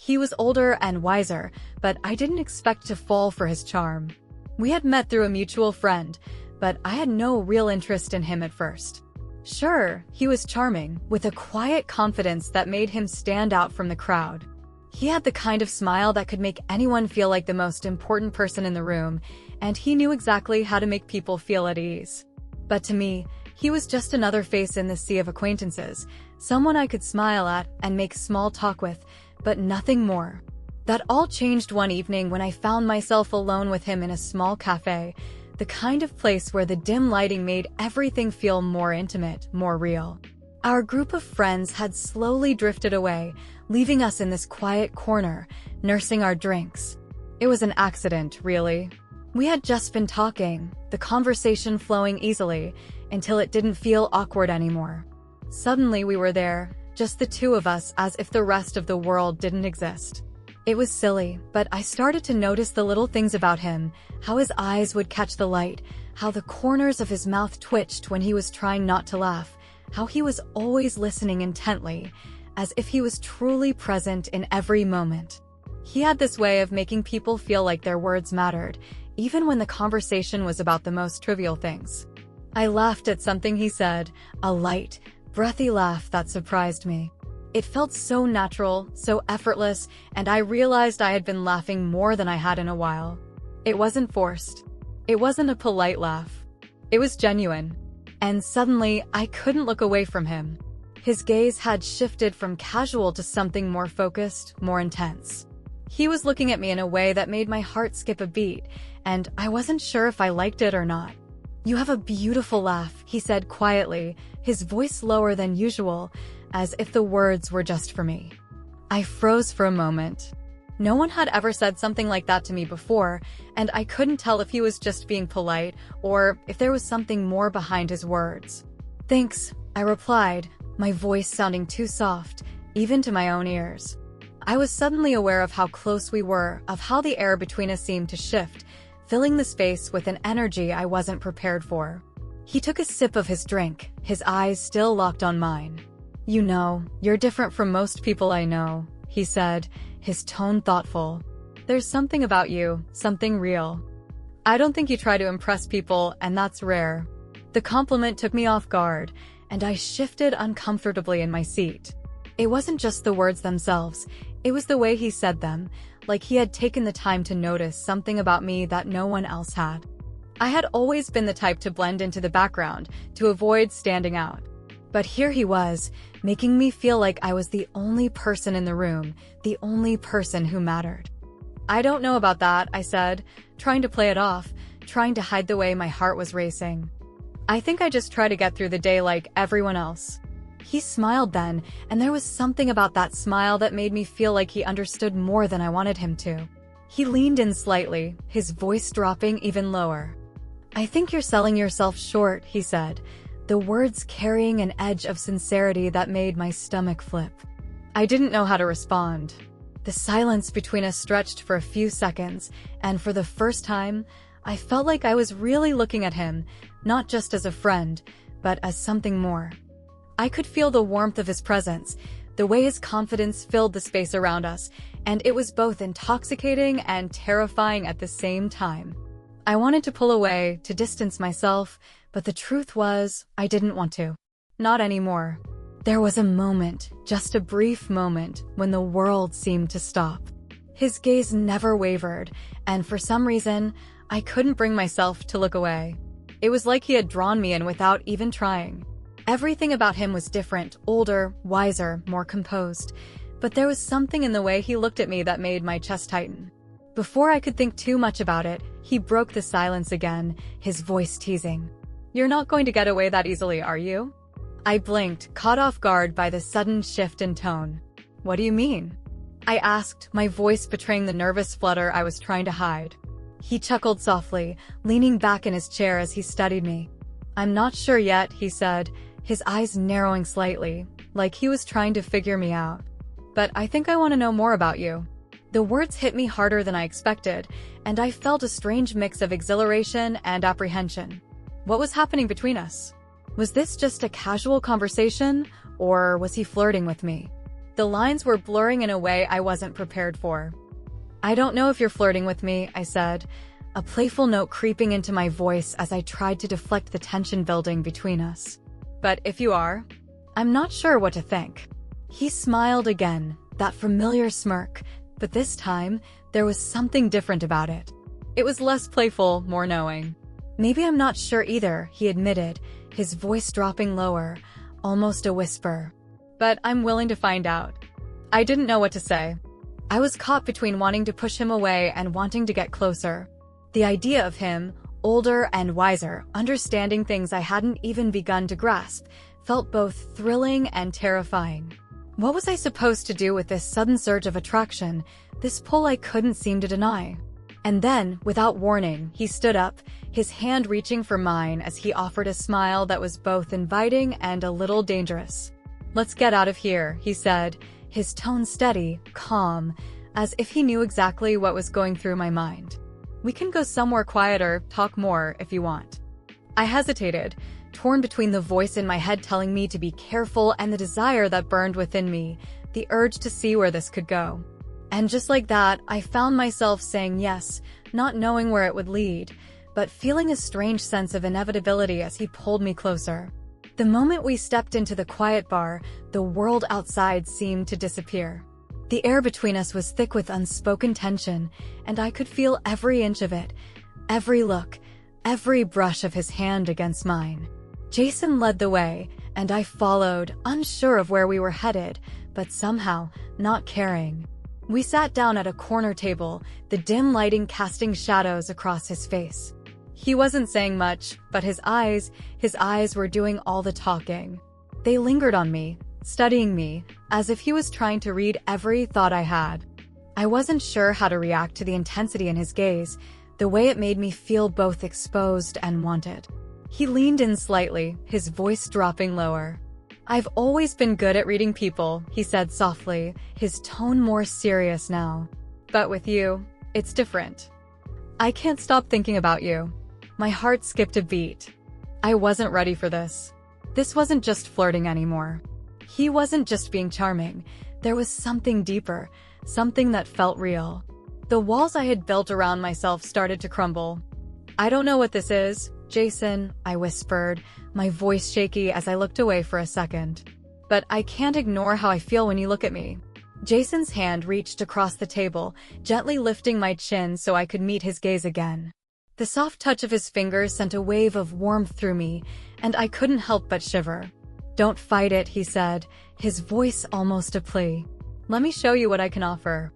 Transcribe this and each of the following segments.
He was older and wiser, but I didn't expect to fall for his charm. We had met through a mutual friend, but I had no real interest in him at first. Sure, he was charming, with a quiet confidence that made him stand out from the crowd. He had the kind of smile that could make anyone feel like the most important person in the room, and he knew exactly how to make people feel at ease. But to me, he was just another face in the sea of acquaintances, someone I could smile at and make small talk with, but nothing more. That all changed one evening when I found myself alone with him in a small cafe, the kind of place where the dim lighting made everything feel more intimate, more real. Our group of friends had slowly drifted away, leaving us in this quiet corner, nursing our drinks. It was an accident, really. We had just been talking, the conversation flowing easily, until it didn't feel awkward anymore. Suddenly we were there, just the two of us, as if the rest of the world didn't exist. It was silly, but I started to notice the little things about him, how his eyes would catch the light, how the corners of his mouth twitched when he was trying not to laugh, how he was always listening intently, as if he was truly present in every moment. He had this way of making people feel like their words mattered, even when the conversation was about the most trivial things. I laughed at something he said, a light, breathy laugh that surprised me. It felt so natural, so effortless, and I realized I had been laughing more than I had in a while. It wasn't forced. It wasn't a polite laugh. It was genuine. And suddenly, I couldn't look away from him. His gaze had shifted from casual to something more focused, more intense. He was looking at me in a way that made my heart skip a beat, and I wasn't sure if I liked it or not. "You have a beautiful laugh," he said quietly, his voice lower than usual, as if the words were just for me. I froze for a moment. No one had ever said something like that to me before, and I couldn't tell if he was just being polite or if there was something more behind his words. "Thanks," I replied, my voice sounding too soft, even to my own ears. I was suddenly aware of how close we were, of how the air between us seemed to shift, filling the space with an energy I wasn't prepared for. He took a sip of his drink, his eyes still locked on mine. "You know, you're different from most people I know," he said, his tone thoughtful. "There's something about you, something real. I don't think you try to impress people, and that's rare." The compliment took me off guard, and I shifted uncomfortably in my seat. It wasn't just the words themselves, it was the way he said them, like he had taken the time to notice something about me that no one else had. I had always been the type to blend into the background, to avoid standing out. But here he was, making me feel like I was the only person in the room, the only person who mattered. "I don't know about that," I said, trying to play it off, trying to hide the way my heart was racing. "I think I just try to get through the day like everyone else." He smiled then, and there was something about that smile that made me feel like he understood more than I wanted him to. He leaned in slightly, his voice dropping even lower. "I think you're selling yourself short," he said, the words carrying an edge of sincerity that made my stomach flip. I didn't know how to respond. The silence between us stretched for a few seconds, and for the first time, I felt like I was really looking at him, not just as a friend, but as something more. I could feel the warmth of his presence, the way his confidence filled the space around us, and it was both intoxicating and terrifying at the same time. I wanted to pull away, to distance myself, but the truth was, I didn't want to. Not anymore. There was a moment, just a brief moment, when the world seemed to stop. His gaze never wavered, and for some reason, I couldn't bring myself to look away. It was like he had drawn me in without even trying. Everything about him was different, older, wiser, more composed, but there was something in the way he looked at me that made my chest tighten. Before I could think too much about it, he broke the silence again, his voice teasing. "You're not going to get away that easily, are you?" I blinked, caught off guard by the sudden shift in tone. "What do you mean?" I asked, my voice betraying the nervous flutter I was trying to hide. He chuckled softly, leaning back in his chair as he studied me. "I'm not sure yet," he said, his eyes narrowing slightly, like he was trying to figure me out. "But I think I want to know more about you." The words hit me harder than I expected, and I felt a strange mix of exhilaration and apprehension. What was happening between us? Was this just a casual conversation, or was he flirting with me? The lines were blurring in a way I wasn't prepared for. "I don't know if you're flirting with me," I said, a playful note creeping into my voice as I tried to deflect the tension building between us. "But if you are, I'm not sure what to think." He smiled again, that familiar smirk, but this time, there was something different about it. It was less playful, more knowing. "Maybe I'm not sure either," he admitted, his voice dropping lower, almost a whisper. "But I'm willing to find out." I didn't know what to say. I was caught between wanting to push him away and wanting to get closer. The idea of him, older and wiser, understanding things I hadn't even begun to grasp, felt both thrilling and terrifying. What was I supposed to do with this sudden surge of attraction, this pull I couldn't seem to deny? And then, without warning, he stood up, his hand reaching for mine as he offered a smile that was both inviting and a little dangerous. "Let's get out of here," he said, his tone steady, calm, as if he knew exactly what was going through my mind. "We can go somewhere quieter, talk more, if you want." I hesitated, torn between the voice in my head telling me to be careful and the desire that burned within me, the urge to see where this could go. And just like that, I found myself saying yes, not knowing where it would lead, but feeling a strange sense of inevitability as he pulled me closer. The moment we stepped into the quiet bar, the world outside seemed to disappear. The air between us was thick with unspoken tension, and I could feel every inch of it, every look, every brush of his hand against mine. Jason led the way, and I followed, unsure of where we were headed, but somehow not caring. We sat down at a corner table, the dim lighting casting shadows across his face. He wasn't saying much, but his eyes were doing all the talking. They lingered on me, studying me, as if he was trying to read every thought I had. I wasn't sure how to react to the intensity in his gaze, the way it made me feel both exposed and wanted. He leaned in slightly, his voice dropping lower. "I've always been good at reading people," he said softly, his tone more serious now. "But with you, it's different. I can't stop thinking about you." My heart skipped a beat. I wasn't ready for this. This wasn't just flirting anymore. He wasn't just being charming. There was something deeper, something that felt real. The walls I had built around myself started to crumble. "I don't know what this is, Jason," I whispered, my voice shaky as I looked away for a second. "But I can't ignore how I feel when you look at me." Jason's hand reached across the table, gently lifting my chin so I could meet his gaze again. The soft touch of his fingers sent a wave of warmth through me, and I couldn't help but shiver. "Don't fight it," he said, his voice almost a plea. "Let me show you what I can offer."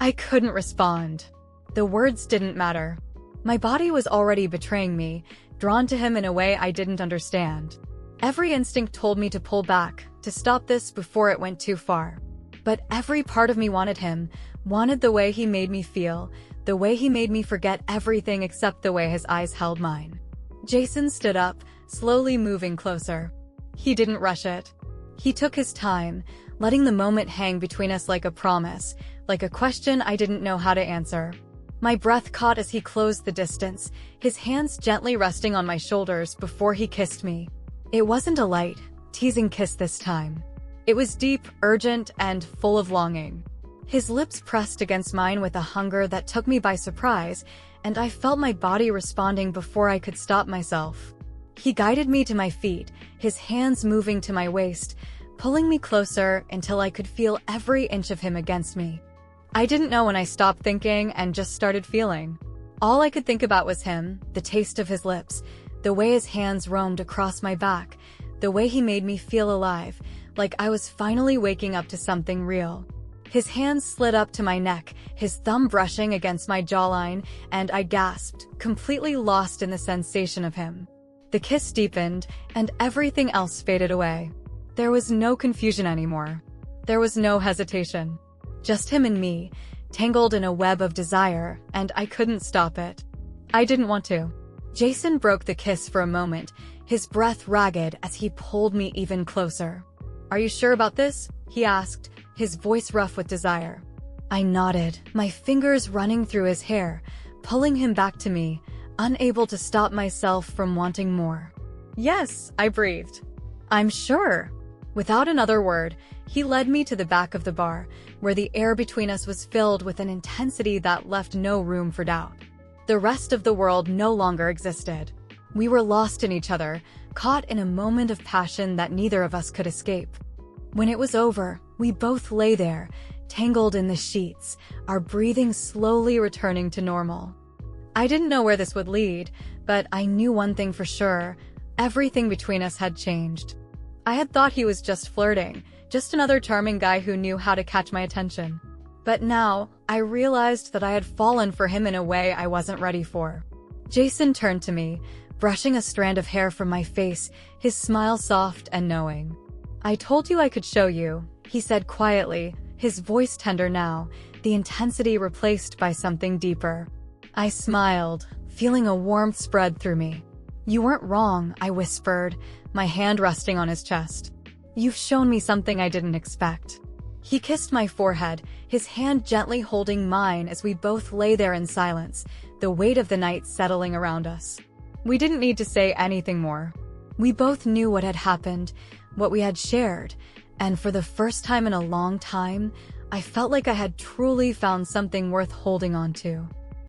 I couldn't respond. The words didn't matter. My body was already betraying me, drawn to him in a way I didn't understand. Every instinct told me to pull back, to stop this before it went too far. But every part of me wanted him, wanted the way he made me feel, the way he made me forget everything except the way his eyes held mine. Jason stood up, slowly moving closer. He didn't rush it. He took his time, letting the moment hang between us like a promise, like a question I didn't know how to answer. My breath caught as he closed the distance, his hands gently resting on my shoulders before he kissed me. It wasn't a light, teasing kiss this time. It was deep, urgent, and full of longing. His lips pressed against mine with a hunger that took me by surprise, and I felt my body responding before I could stop myself. He guided me to my feet, his hands moving to my waist, pulling me closer until I could feel every inch of him against me. I didn't know when I stopped thinking and just started feeling. All I could think about was him, the taste of his lips, the way his hands roamed across my back, the way he made me feel alive, like I was finally waking up to something real. His hands slid up to my neck, his thumb brushing against my jawline, and I gasped, completely lost in the sensation of him. The kiss deepened, and everything else faded away. There was no confusion anymore. There was no hesitation. Just him and me, tangled in a web of desire, and I couldn't stop it. I didn't want to. Jason broke the kiss for a moment, his breath ragged as he pulled me even closer. "Are you sure about this?" he asked, his voice rough with desire. I nodded, my fingers running through his hair, pulling him back to me, unable to stop myself from wanting more. "Yes," I breathed. "I'm sure." Without another word, he led me to the back of the bar, where the air between us was filled with an intensity that left no room for doubt. The rest of the world no longer existed. We were lost in each other, caught in a moment of passion that neither of us could escape. When it was over, we both lay there, tangled in the sheets, our breathing slowly returning to normal. I didn't know where this would lead, but I knew one thing for sure: everything between us had changed. I had thought he was just flirting, just another charming guy who knew how to catch my attention. But now, I realized that I had fallen for him in a way I wasn't ready for. Jason turned to me, brushing a strand of hair from my face, his smile soft and knowing. "I told you I could show you," he said quietly, his voice tender now, the intensity replaced by something deeper. I smiled, feeling a warmth spread through me. "You weren't wrong," I whispered, my hand resting on his chest. "You've shown me something I didn't expect." He kissed my forehead, his hand gently holding mine as we both lay there in silence, the weight of the night settling around us. We didn't need to say anything more. We both knew what had happened, what we had shared, and for the first time in a long time, I felt like I had truly found something worth holding on to.